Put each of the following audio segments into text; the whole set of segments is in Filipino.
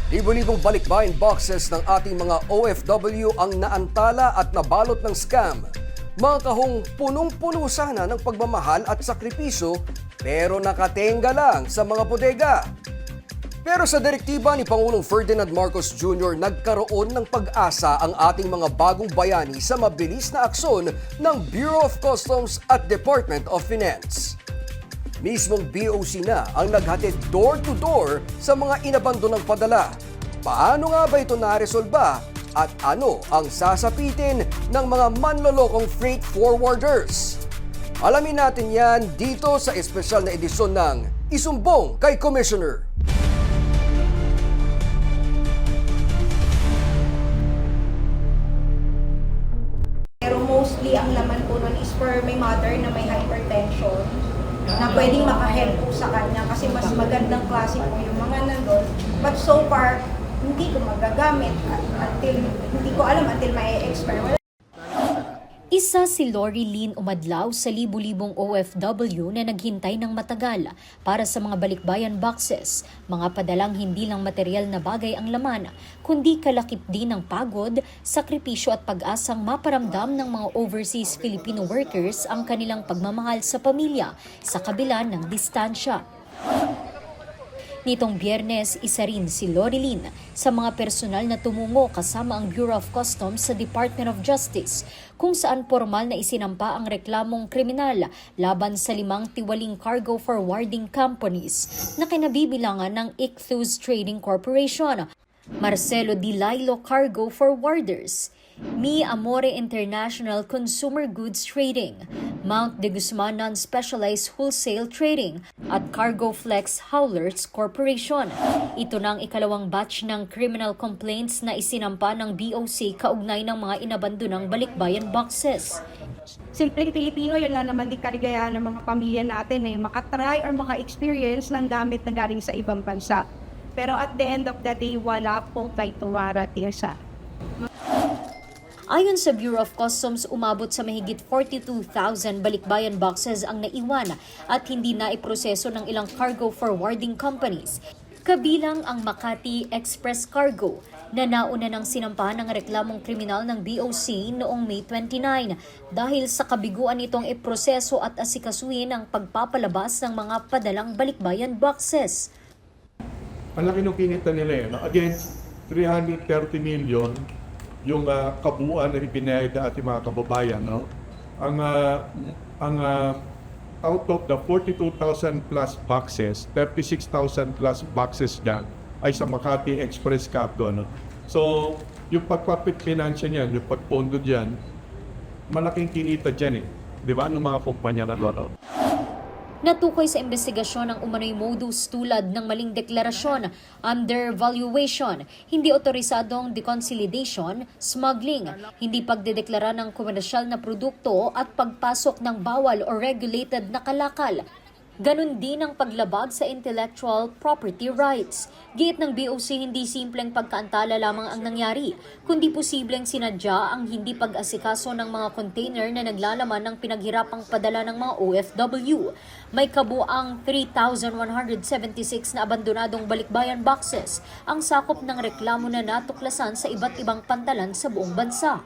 Libo-libong balikbayan boxes ng ating mga OFW ang naantala at nabalot ng scam. Mga kahong punong-puno sana ng pagmamahal at sakripisyo pero nakatenga lang sa mga bodega. Pero sa direktiba ni Pangulong Ferdinand Marcos Jr., nagkaroon ng pag-asa ang ating mga bagong bayani sa mabilis na aksyon ng Bureau of Customs at Department of Finance. Mismong BOC na ang naghatid door-to-door sa mga inabandonang padala. Paano nga ba ito naresolba at ano ang sasapitin ng mga manlolokong freight forwarders? Alamin natin yan dito sa espesyal na edisyon ng Isumbong kay Commissioner. Pero mostly ang laman po nun is for my mother na may hypertension na pwedeng makahelp po sa kanya kasi mas magandang klase po yung mga nandun. But so far, hindi ko magagamit until, hindi ko alam until ma-expire. Isa si Lori Lynn Umadlaw sa libu-libong OFW na naghintay ng matagal para sa mga balikbayan boxes, mga padalang hindi lang material na bagay ang laman, kundi kalakip din ng pagod, sakripisyo at pag-asang maparamdam ng mga overseas Filipino workers ang kanilang pagmamahal sa pamilya sa kabila ng distansya. Nitong Biyernes, isa rin si Lori Lynn sa mga personal na tumungo kasama ang Bureau of Customs sa Department of Justice kung saan formal na isinampa ang reklamong kriminal laban sa 5 tiwaling cargo forwarding companies na kinabibilangan ng Ichthus Trading Corporation, Marcelo Di Lailo Cargo Forwarders, Mi Amore International Consumer Goods Trading, Mount de Guzman Non-Specialized Wholesale Trading at Cargo Flex Howlers Corporation. Ito na ang ikalawang batch ng criminal complaints na isinampa ng BOC kaugnay ng mga inabandonang balikbayan boxes. Simpleng Pilipino, yun lang naman din kaligayahan ng mga pamilya natin makatry or maka-experience ng gamit na galing sa ibang bansa. Pero at the end of the day, wala pong kay tumarating sa. Ayon sa Bureau of Customs, umabot sa mahigit 42,000 balikbayan boxes ang naiwan at hindi na iproseso ng ilang cargo forwarding companies. Kabilang ang Makati Express Cargo na nauna ng sinampahan ng reklamong kriminal ng BOC noong May 29 dahil sa kabiguan itong iproseso at asikasuhin ang pagpapalabas ng mga padalang balikbayan boxes. Ang laki ng kinita nila Again, 330 million yung kabuuan na ipinayad na ating mga kababayan. No? Ang out of the 42,000 plus boxes, 36,000 plus boxes dyan ay sa Makati Express Cargo. No? So, yung pagpapit-finansya niyan, yung pagpondo dyan, malaking kinita dyan Di ba? Ng mga kumpanya na doon. Natukoy sa investigasyon ng umano'y modus tulad ng maling deklarasyon, undervaluation, hindi otorisadong deconsolidation, smuggling, hindi pagdedeklara ng komersyal na produkto at pagpasok ng bawal o regulated na kalakal. Ganon din ang paglabag sa intellectual property rights. Giit ng BOC, hindi simpleng pagkaantala lamang ang nangyari, kundi posibleng sinadya ang hindi pag-asikaso ng mga container na naglalaman ng pinaghirapang padala ng mga OFW. May kabuang 3,176 na abandonadong balikbayan boxes ang sakop ng reklamo na natuklasan sa iba't ibang pantalan sa buong bansa.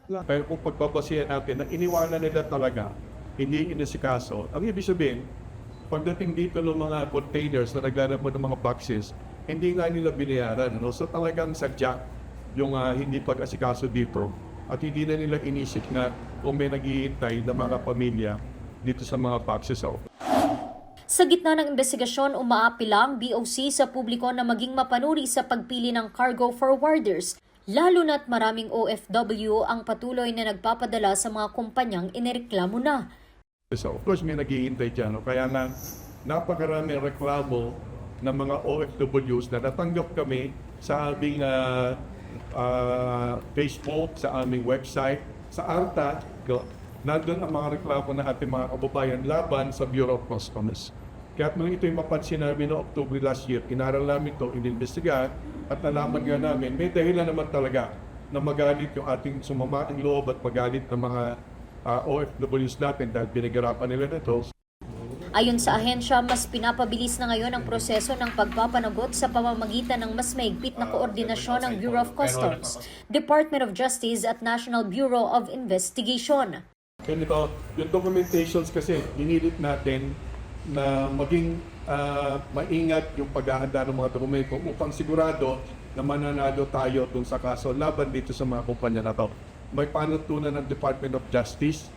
Pero kung pagpapasiyan natin na iniwanan nila talaga, hindi inasikaso, ang ibig sabihin, pagdating dito ng mga containers na naglalabas ng mga boxes, hindi nga nila binayaran. No? So talagang sadya yung hindi pag-asikaso dito at hindi na nila inisip na kung may naghihintay na mga pamilya dito sa mga boxes. Sa gitna ng investigasyon, umaapila ang BOC sa publiko na maging mapanuri sa pagpili ng cargo forwarders, lalo na't maraming OFW ang patuloy na nagpapadala sa mga kumpanyang inireklamo na. So, of course, may naghihintay dyan. No? Kaya napakarami reklamo ng mga OFWs na natanggap kami sa aming Facebook, sa aming website, sa ARTA. Nandun ang mga reklamo ng ating mga kababayan laban sa Bureau of Customs. Kaya nung ito'y mapansin namin noong October last year, inaral namin ito, ininvestigahan at nalaman nga namin, may dahilan naman talaga na magalit yung ating sumamaang loob at magalit ng mga OFWs natin dahil pinaghirapan nila nito. Ayon sa ahensya, mas pinapabilis na ngayon ang proseso ng pagpapanagot sa pamamagitan ng mas mahigpit na koordinasyon ng Bureau of Customs, Department of Justice at National Bureau of Investigation. Ganito, yung documentations kasi, inilit natin na maging maingat yung paghahanda ng mga dokumento upang sigurado na mananalo tayo dun sa kaso laban dito sa mga kumpanya na to. May panutunan ng Department of Justice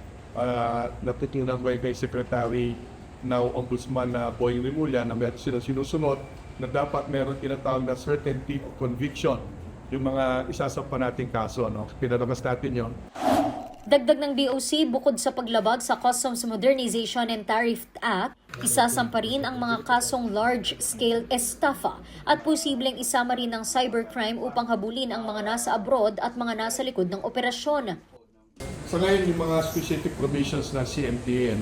na titinan ko kay Secretary now Ombudsman na Boying Rimulya na meron sila sinusunod na dapat meron tinatawag na certainty of conviction yung mga isasampa nating kaso. No? Pinalabas natin yun. Dagdag ng DOC, bukod sa paglabag sa Customs Modernization and Tariff Act, isasampa rin ang mga kasong large-scale estafa at posibleng isama rin ng cybercrime upang habulin ang mga nasa abroad at mga nasa likod ng operasyon. So ngayon yung mga specific provisions na CMDA,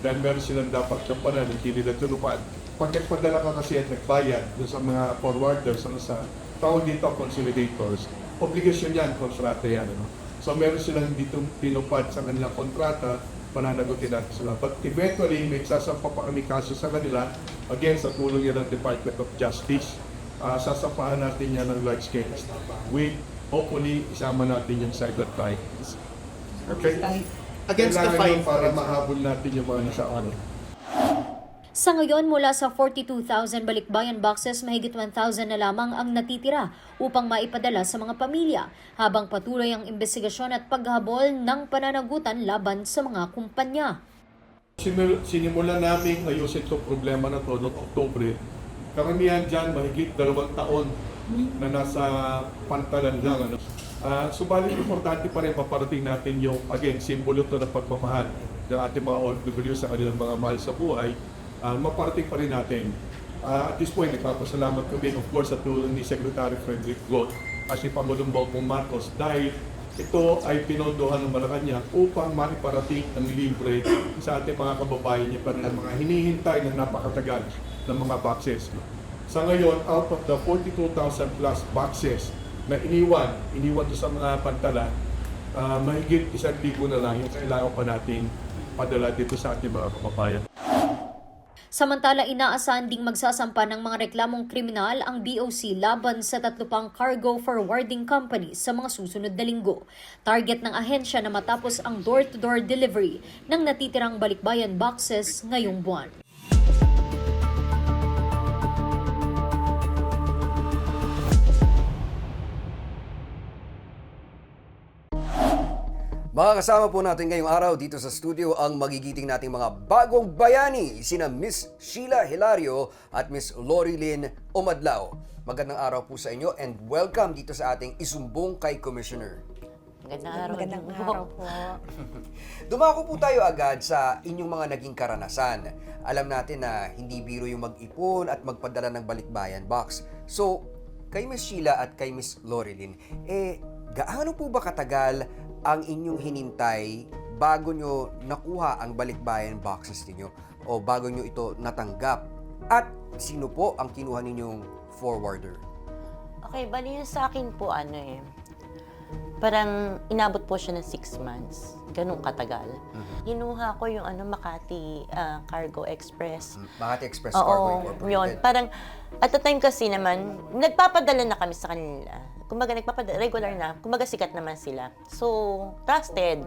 dahil meron silang dapat kampanan, hindi nila tulupad. Pag nagpadala ka kasi at nagbayad dun sa mga forwarders, sa tawag dito consolidators, obligasyon yan, kontrata yan. So meron silang hindi tinupad sa kanilang kontrata, pananagutin natin sila. But eventually, may sasampa pa kami kaso sa kanila, again, sa tulong yan ng Department of Justice, sasampahan natin yan ng large scale with, hopefully, isama natin yung cybercrime. Okay? Against the fine, para mahabol natin yung mga nasa ano. Sa ngayon, mula sa 42,000 balikbayan boxes, mahigit 1,000 na lamang ang natitira upang maipadala sa mga pamilya, habang patuloy ang investigasyon at paghabol ng pananagutan laban sa mga kumpanya. Sinimulan namin ayusin itong problema na to noong Oktubre. Karamihan dyan, mahigit 2 taon na nasa pantalan lang. Subalit importante pa rin paparating natin yung, again, simbolo to ng pagmamahal ng ating mga OFW sa kanilang mga mahal sa buhay. Maparating pa rin natin. At this point, nagpapasalamat kami, of course, sa tulong ni Secretary Frederick Goh at si Pangulong Bongbong Marcos dahil ito ay pinondohan ng Malacanang upang maiparating ang libre sa ating mga kababayan niya para ng mga hinihintay na napakatagal ng mga boxes. Sa ngayon, out of the 42,000 plus boxes na iniwan to sa mga pantalan, mahigit 1,000 na lang yung kailangan pa natin padala dito sa ating mga kababayan. Samantala, inaasahan ding magsasampa ng mga reklamong kriminal ang BOC laban sa 3 pang cargo forwarding companies sa mga susunod na linggo. Target ng ahensya na matapos ang door-to-door delivery ng natitirang balikbayan boxes ngayong buwan. Mga kasama po natin ngayong araw dito sa studio ang magigiting nating mga bagong bayani, sina Miss Sheila Hilario at Miss Lorilyn Umadlao. Magandang araw po sa inyo and welcome dito sa ating Isumbong kay Commissioner. Magandang araw po. Dumako po tayo agad sa inyong mga naging karanasan. Alam natin na hindi biro yung mag-ipon at magpadala ng balikbayan box. So, kay Miss Sheila at kay Miss Lorilyn, gaano po ba katagal ang inyong hinintay bago nyo nakuha ang balikbayan boxes ninyo o bago nyo ito natanggap? At sino po ang kinuha ninyong forwarder? Okay, bali yun sa akin po parang inabot po siya ng 6 months. Ganun katagal. Kinuha ko yung Makati Cargo Express. Makati Express Cargo Incorporated. Yun. Parang at the time kasi naman, nagpapadala na kami sa kanila. Kumbaga, regular na. Kumbaga, sikat naman sila. So, trusted.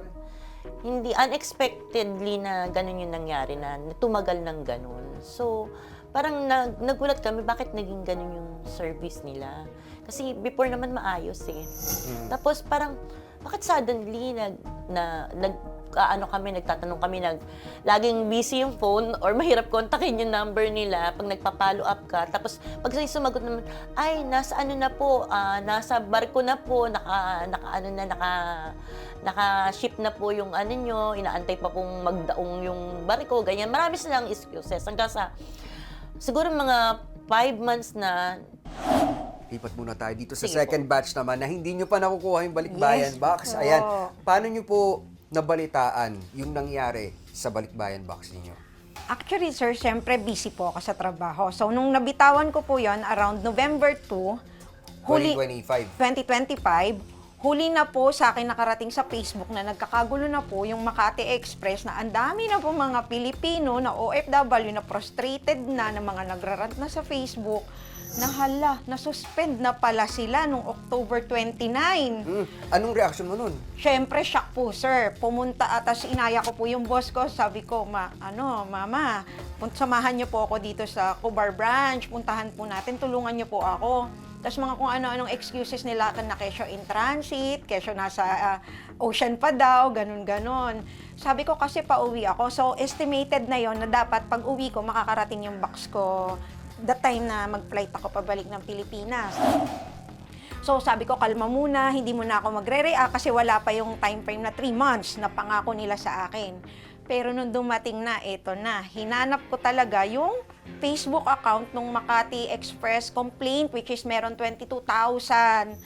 Hindi unexpectedly na ganun yung nangyari, na tumagal ng ganun. So, parang nagulat kami, bakit naging ganun yung service nila? Kasi before naman maayos Tapos parang, bakit suddenly nagtatanong kami, laging busy yung phone or mahirap kontakin yung number nila pag nagpa-follow up ka. Tapos pag sumagot naman, ay, nasa nasa barko na po, naka-ship na po yung nyo, inaantay pa pong magdaong yung barko, ganyan. Marami silang excuses. Hanggang sa, siguro mga 5 months na. Lipat muna tayo dito sa Sige second batch naman na hindi nyo pa nakukuha yung balikbayan Yes, box. po. Ayan, paano nyo po nabalitaan yung nangyari sa balikbayan box ninyo? Actually, sir, syempre busy po ako sa trabaho. So, nung nabitawan ko po yon around November 2, 2025. huli na po sa akin nakarating sa Facebook na nagkakagulo na po yung Makati Express na ang dami na po mga Pilipino na OFW na frustrated na mga nagrarant na sa Facebook na hala, na-suspend na pala sila nung October 29. Anong reaction mo nun? Siyempre, shock po, sir. Pumunta, atas inaya ko po yung boss ko. Sabi ko, mama, samahan niyo po ako dito sa Cobar branch. Puntahan po natin, tulungan niyo po ako. Tapos mga kung ano-anong excuses nila na kesyo in transit, kesyo nasa ocean pa daw, ganun-ganon. Sabi ko kasi pauwi ako. So, estimated na yon na dapat pag uwi ko, makakarating yung box ko that time na mag-flight ako pabalik ng Pilipinas. So sabi ko, kalma muna, hindi muna ako magre-react kasi wala pa yung time frame na 3 months na pangako nila sa akin. Pero nung dumating na, eto na, hinanap ko talaga yung Facebook account ng Makati Express complaint, which is meron 22,000.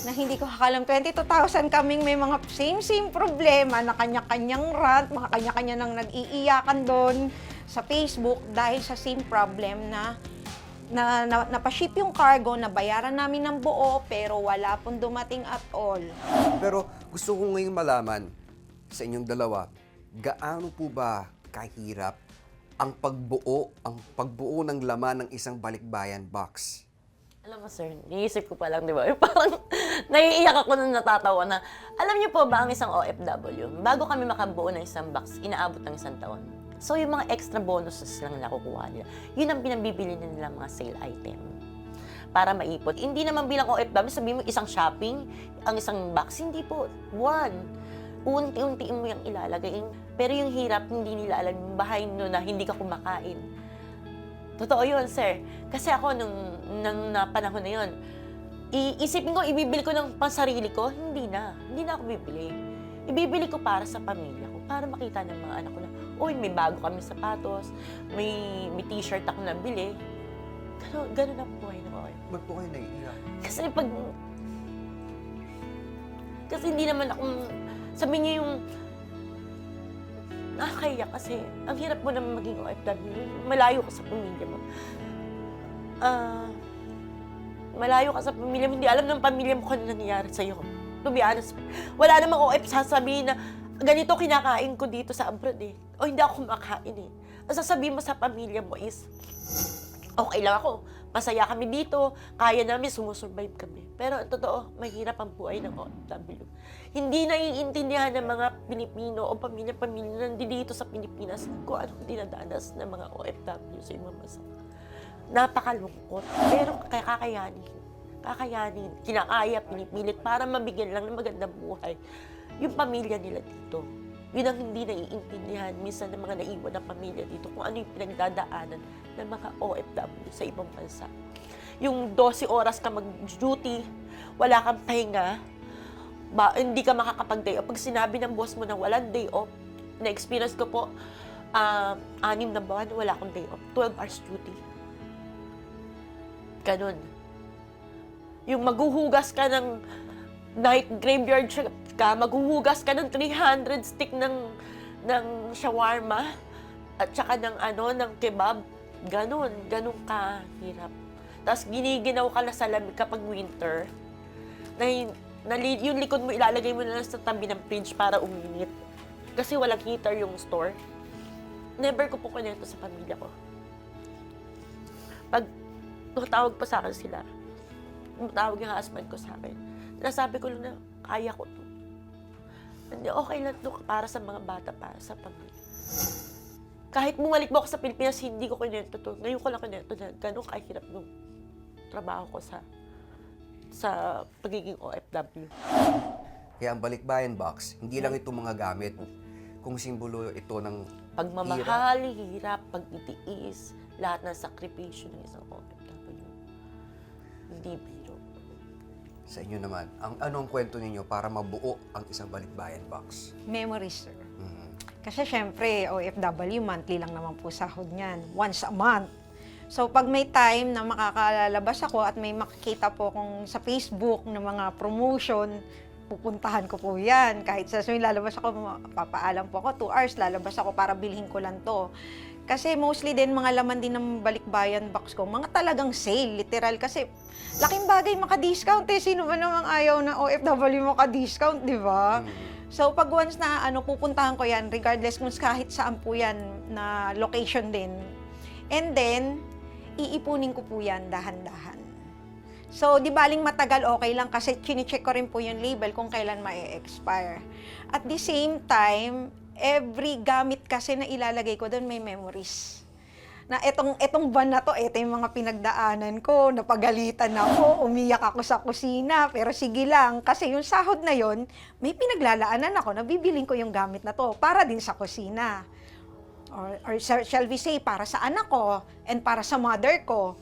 Na hindi ko akalam, 22,000 kaming may mga same problema na kanya-kanyang rant, mga kanya-kanya nang nag-iiyakan doon sa Facebook dahil sa same problem na napaship yung cargo, nabayaran namin ng buo, pero wala pong dumating at all. Pero gusto ko ngayong malaman sa inyong dalawa, gaano po ba kahirap ang pagbuo ng laman ng isang balikbayan box? Alam mo, sir, niisip ko pa lang, di ba? Parang naiiyak ako nung natatawa na, alam niyo po ba ang isang OFW, bago kami makabuo ng isang box, inaabot ng 1 taon. So, yung mga extra bonuses lang nakukuha nila, yun ang pinabibili nila mga sale item para maipot. Hindi naman bilang OFW, sabihin mo isang shopping, ang isang box, hindi po, one. Unti-untiin mo yung ilalagay. Pero yung hirap, hindi nila alam yung bahayin no na hindi ka kumakain. Totoo yun, sir. Kasi ako, nung panahon na yun, iisipin ko, ibibili ko ng pansarili ko, hindi na ako bibili. Ibibili ko para sa pamilya ko, para makita ng mga anak ko na, uy, may bago kami sapatos, may t-shirt ako nabili. Ganun ang buhay na ako. Ba't po kayo naiiyak? Kasi hindi naman ako, sabi niya yung, nakakaya kasi, ang hirap mo naman maging OFW, malayo ka sa pamilya mo. Malayo ka sa pamilya mo, hindi alam ng pamilya mo kung ano nangyayari sa'yo. To be honest, wala namang OF sasabihin na, ganito kinakain ko dito sa abroad eh. O hindi ako kumakain eh. Ang sasabihin mo sa pamilya mo is, okay lang ako, masaya kami dito, kaya namin, sumusurvive kami. Pero totoo, mahirap ang buhay ng OFW. Hindi naiintindihan ng mga Pilipino o pamilya-pamilya na nandito sa Pilipinas kung anong dinadanas ng mga OFW sa ibang bansa. Napakalungkot, pero kakayanin, kinakaya, pinipilit para mabigyan lang ng magandang buhay yung pamilya nila dito. Yun ang hindi naiintindihan minsan ng mga naiwan na pamilya dito kung ano yung pinagdadaanan ng mga OFW sa ibang bansa. Yung 12 oras ka mag-duty, wala kang pahinga, hindi ka makakapag-day off. Pag sinabi ng boss mo na walang day off, na-experience ko po, 6 na buwan, wala akong day off. 12 hours duty. Ganun. Yung maghuhugas ka ng night graveyard shift ka, maghuhugas ka ng 300 stick ng shawarma at saka ng kebab. Ganun ka hirap. Tapos giniginaw ka na sa lamig kapag winter. Yung likod mo, ilalagay mo na lang sa tabi ng fridge para uminit. Kasi walang heater yung store. Never ko po kunento sa pamilya ko. Pag tawag pa sa akin sila, tawag yung husband ko sa akin, nasabi ko lang na, kaya ko to. Hindi, okay lang to para sa mga bata, para sa pamilya. Kahit bumalik mo ako sa Pilipinas, hindi ko kinento to. Ngayon ko lang kinento na gano'ng kahirap nung trabaho ko sa pagiging OFW. Kaya ang balikbayan box, hindi lang ito mga gamit. Kung simbolo ito ng pagmamahal, hirap, pagtitiis, lahat ng sakripisyo ng isang OFW. Hindi biro. Sa inyo naman, anong kwento ninyo para mabuo ang isang balikbayan box? Memories, sir. Kasi syempre, OFW, monthly lang naman po sahod niyan. Once a month. So, pag may time na makakalabas ako at may makikita po kung sa Facebook ng mga promotion, pupuntahan ko po yan. Kahit sa lalabas ako, papaalam po ako, 2 hours, lalabas ako para bilhin ko lang to. Kasi mostly din mga laman din ng balikbayan box ko, mga talagang sale, literal. Kasi laking bagay maka-discount eh. Sino ba namang ayaw na OFW maka-discount, di ba? So pag once na pupuntahan ko yan, regardless kung kahit saan po yan na location din. And then, iipunin ko po yan dahan-dahan. So, di baling matagal, okay lang kasi chine-check ko rin po yung label kung kailan ma-expire. At the same time, every gamit kasi na ilalagay ko doon may memories. Na etong van na to, ito yung mga pinagdaanan ko, napagalitan ako, umiyak ako sa kusina, pero sige lang, kasi yung sahod na yon, may pinaglalaanan ako, nabibiling ko yung gamit na to para din sa kusina. Or shall we say, para sa anak ko and para sa mother ko.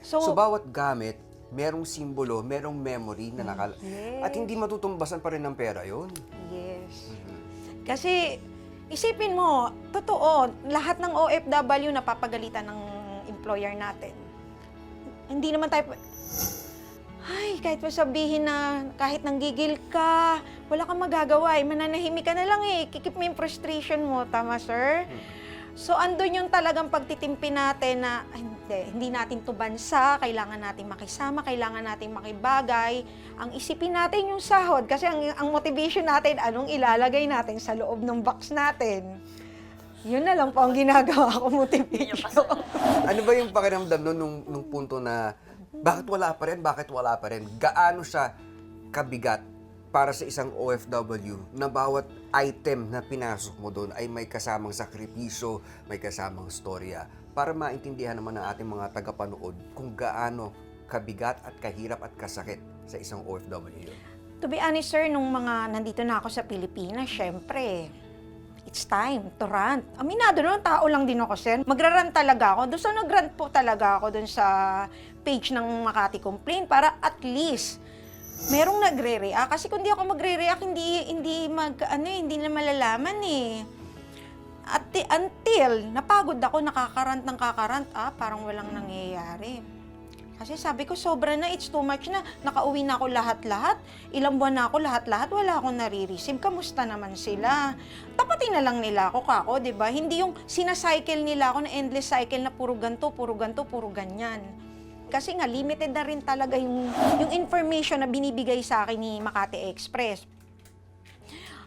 So bawat gamit, merong simbolo, merong memory na Yes. At hindi matutumbasan pa rin ng pera yun. Yes. Kasi, isipin mo, totoo, lahat ng OFW napapagalitan ng employer natin. Hindi naman tayo, ay, kahit mo sabihin na kahit nanggigil ka, wala kang magagawa, mananahimik ka na lang kikip mo yung frustration mo, tama sir? So, andun yung talagang pagtitimpi natin na, hindi natin to bansa, kailangan natin makisama, kailangan natin makibagay. Ang isipin natin yung sahod, kasi ang motivation natin, anong ilalagay natin sa loob ng box natin. Yun na lang po ang ginagawa ko, motivation. Ano ba yung pakiramdam nun nung punto na, bakit wala pa rin? Gaano siya kabigat para sa isang OFW na bawat item na pinasok mo doon ay may kasamang sakripisyo, may kasamang storya, para maintindihan naman ng ating mga tagapanood kung gaano kabigat at kahirap at kasakit sa isang OFW yun. To be honest, sir, nung mga nandito na ako sa Pilipinas, syempre, it's time to rant. Aminado naman, tao lang din ako, sir. Magra-rant talaga ako. So, nag-rant po talaga ako dun sa page ng Makati Complain para at least merong nagre-react. Kasi kung di ako magre-react, hindi na malalaman eh. At until napagod ako, nakakarant ng kakarant, parang walang nangyayari. Kasi sabi ko, sobra na, it's too much na. Nakauwi na ako lahat-lahat. Ilang buwan na ako lahat-lahat, wala akong nare-receive. Kamusta naman sila? Tapatin na lang nila ako, kako, di ba? Hindi yung sinacycle nila ako na endless cycle na puro ganto, puro ganyan. Kasi nga, limited na rin talaga yung information na binibigay sa akin ni Makati Express.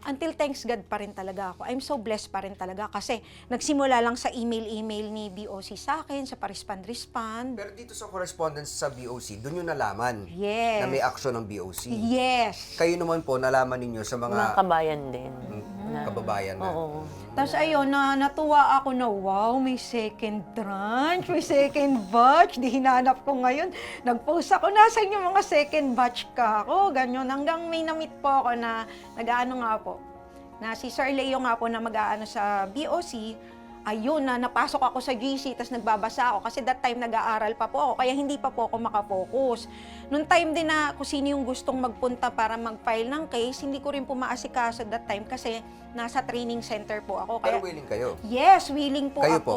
Until thanks God pa rin talaga ako. I'm so blessed pa rin talaga kasi nagsimula lang sa email ni BOC sa akin, sa pa-respond. Pero dito sa correspondence sa BOC, doon yung nalaman Yes. na may action ng BOC. Yes. Kayo naman po, nalaman ninyo sa Mga kabayan din. kababayan na. Oo. Tapos ayun, natuwa ako na, wow, may second tranche, may second batch. Di hinanap ko ngayon. Nag-post ako, nasan yung mga second batch ka ako? Ganyan. Hanggang may na-meet po ako na nag-aano nga po. Na si Sir Leo nga po na mag-aano sa BOC. Ayun, napasok ako sa GC, tapos nagbabasa ako. Kasi that time nag-aaral pa po ako, kaya hindi pa po ako makafocus. Noong time din na kung sino yung gustong magpunta para mag-file ng case, hindi ko rin po maasikaso that time kasi nasa training center po ako. Pero Kaya, willing kayo. yes, willing po Kayo ako. po?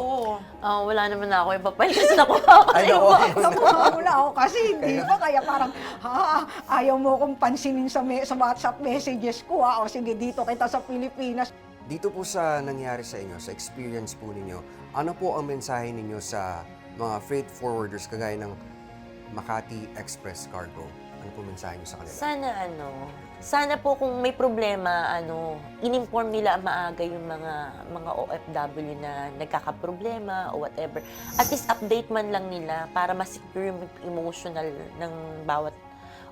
Wala naman na ako ipapile kasi nakuha ako sa Ano? iba. Nakuha ko na ako kasi hindi ba kaya parang, ayaw mo kong pansinin sa WhatsApp messages ko, O sige, dito kita sa Pilipinas. Dito po sa nangyari sa inyo, sa experience po ninyo, ano po ang mensahe ninyo sa mga freight forwarders kagaya ng Makati Express Cargo? Ano po mensahe niyo sa kanila? Sana po kung may problema, in-inform nila maaga yung mga OFW na nagkakaproblema o whatever. At least update man lang nila para ma-secure yung emotional ng bawat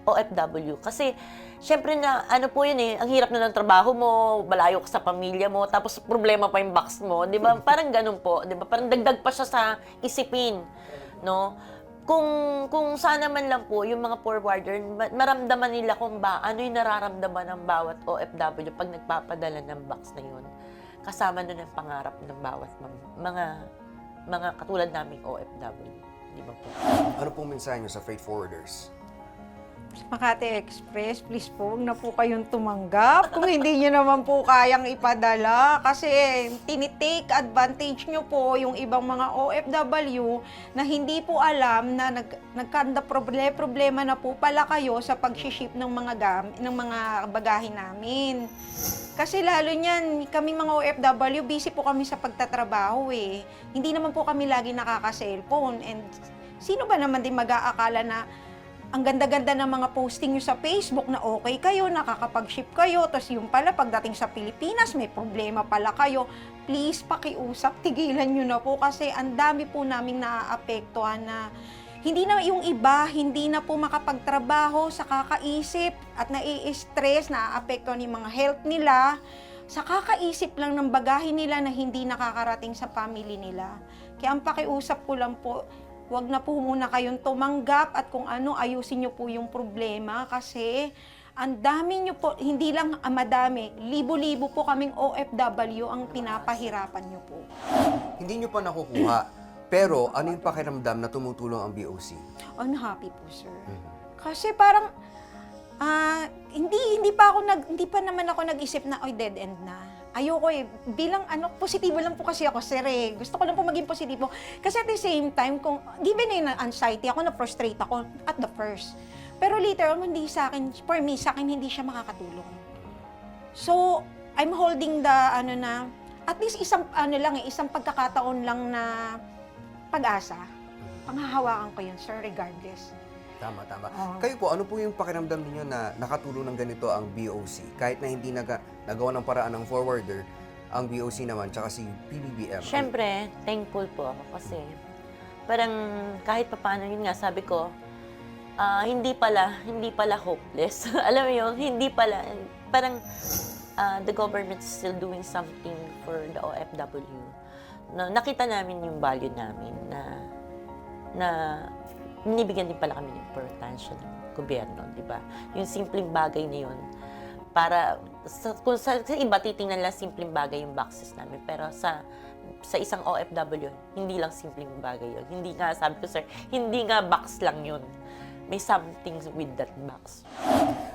OFW. Kasi, syempre na, po yun ang hirap na ng trabaho mo, malayo ka sa pamilya mo, tapos problema pa yung box mo, di ba? Parang ganun po, di ba? Parang dagdag pa siya sa isipin, no? Kung sana man lang po, yung mga forwarder, maramdaman nila kung ano yung nararamdaman ng bawat OFW pag nagpapadala ng box na yun. Kasama nun ang pangarap ng bawat mga katulad naming OFW. Di ba po? Ano pong mensahe niyo sa freight forwarders? Makati Express, please po, huwag na po kayong tumanggap. Kung hindi nyo naman po kayang ipadala, kasi tinitake advantage nyo po yung ibang mga OFW na hindi po alam na nagkanda problema na po pala kayo sa pag-ship ng mga bagahe namin. Kasi lalo niyan, kaming mga OFW, busy po kami sa pagtatrabaho eh. Hindi naman po kami lagi nakaka-cellphone. And sino ba naman din mag-aakala na ang ganda-ganda ng mga posting nyo sa Facebook na okay kayo, nakakapag-ship kayo, tapos yung pala pagdating sa Pilipinas, may problema pala kayo. Please, pakiusap, tigilan nyo na po kasi ang dami po naming naaapektuhan na hindi na yung iba, hindi na po makapagtrabaho sa kakaisip at nai-stress, naaapektuhan yung mga health nila sa kakaisip lang ng bagahe nila na hindi nakakarating sa family nila. Kaya ang pakiusap ko lang po, wag na po muna kayong tumanggap at kung ano, ayusin nyo po yung problema kasi ang dami nyo po, hindi lang madami, libo-libo po kaming OFW ang pinapahirapan nyo po. Hindi nyo pa nakukuha, pero ano yung pakiramdam na tumutulong ang BOC? Unhappy po, sir. Kasi parang, hindi pa naman ako nag-isip na, oy, dead end na. Ayoko eh. Bilang positibo lang po kasi ako, sir eh. Gusto ko lang po maging positibo. Kasi at the same time, given na yung anxiety ako, na-frustrate ako at the first. Pero later on, hindi sa akin, for me, sa akin hindi siya makakatulong. So, I'm holding the, at least isang pagkakataon lang na pag-asa. Panghahawakan ko yun, sir, regardless. Tama. Oo. Kayo po, ano po yung pakiramdam niyo na nakatulong ng ganito ang BOC? Kahit na hindi nagawa ng paraan ng forwarder, ang BOC naman, tsaka si PBBM. Siyempre, thankful po ako kasi parang kahit papaano, yun nga, sabi ko, hindi pala hopeless. Alam mo yun, hindi pala, parang the government is still doing something for the OFW. Nakita namin yung value namin na binibigyan din pala kami ng importansya ng gobyerno, di ba? Yung simpleng bagay na yun, para, kung sa iba titingnan lang simpleng bagay yung boxes namin, pero sa isang OFW, hindi lang simpleng bagay yun. Hindi nga, sabi ko sir, hindi nga box lang yun. May something with that box.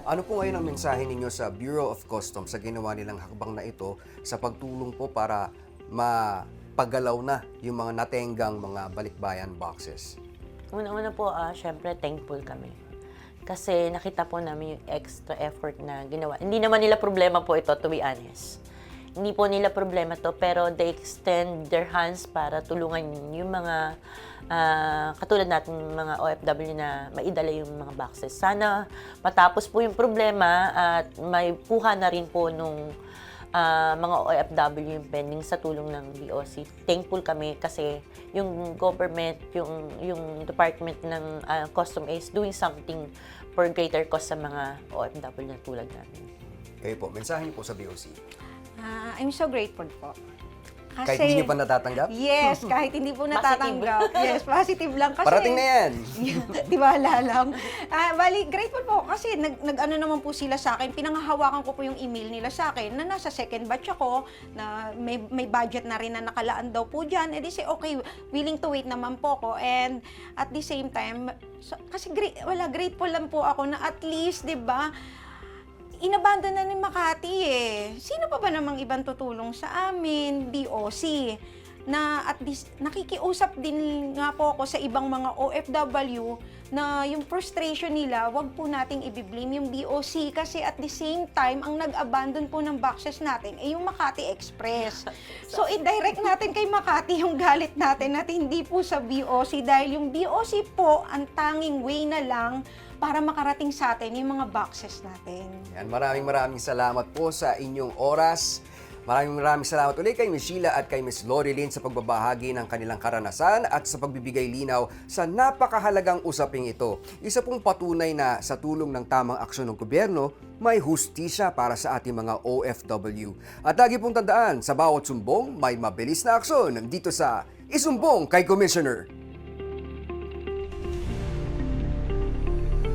Ano po ngayon ang mensahe ninyo sa Bureau of Customs sa ginawa nilang hakbang na ito sa pagtulong po para mapagalaw na yung mga natenggang mga balikbayan boxes? Una-una po, syempre, thankful kami. Kasi nakita po namin yung extra effort na ginawa. Hindi naman nila problema po ito, to be honest. Hindi po nila problema to, pero they extend their hands para tulungan yung mga katulad natin mga OFW na maidala yung mga boxes. Sana matapos po yung problema at may puha na rin po nung mga OFW yung pending sa tulong ng BOC. Thankful kami kasi yung government, yung department ng Custom is doing something for greater cause sa mga OFW na tulad namin. Kayo po, mensahe niyo po sa BOC. I'm so grateful po. Kasi, Kahit hindi niyo pa natatanggap? Yes, kahit hindi po natatanggap. Yes, positive lang kasi. Parating na yan! Tiwala lang. Bali, grateful po kasi nag-ano naman po sila sa akin. Pinanghahawakan ko po yung email nila sa akin na nasa second batch ako, na may budget na rin na nakalaan daw po dyan. E di say, okay, willing to wait naman po ko. And at the same time, kasi grateful lang po ako na at least, di ba, inabandon na ni Makati eh. Sino pa ba namang ibang tutulong sa amin? BOC. Na at least nakikiusap din nga po ako sa ibang mga OFW na yung frustration nila, wag po nating i-blame yung BOC kasi at the same time, ang nag-abandon po ng boxes natin ay yung Makati Express. So, i-direct natin kay Makati yung galit natin at hindi po sa BOC dahil yung BOC po ang tanging way na lang para makarating sa atin yung mga boxes natin. Yan, maraming salamat po sa inyong oras. Maraming salamat ulit kay Ms. Sheila at kay Ms. Lorilyn sa pagbabahagi ng kanilang karanasan at sa pagbibigay linaw sa napakahalagang usaping ito. Isa pong patunay na sa tulong ng tamang aksyon ng gobyerno, may hustisya para sa ating mga OFW. At lagi pong tandaan, sa bawat sumbong, may mabilis na aksyon dito sa Isumbong kay Commissioner.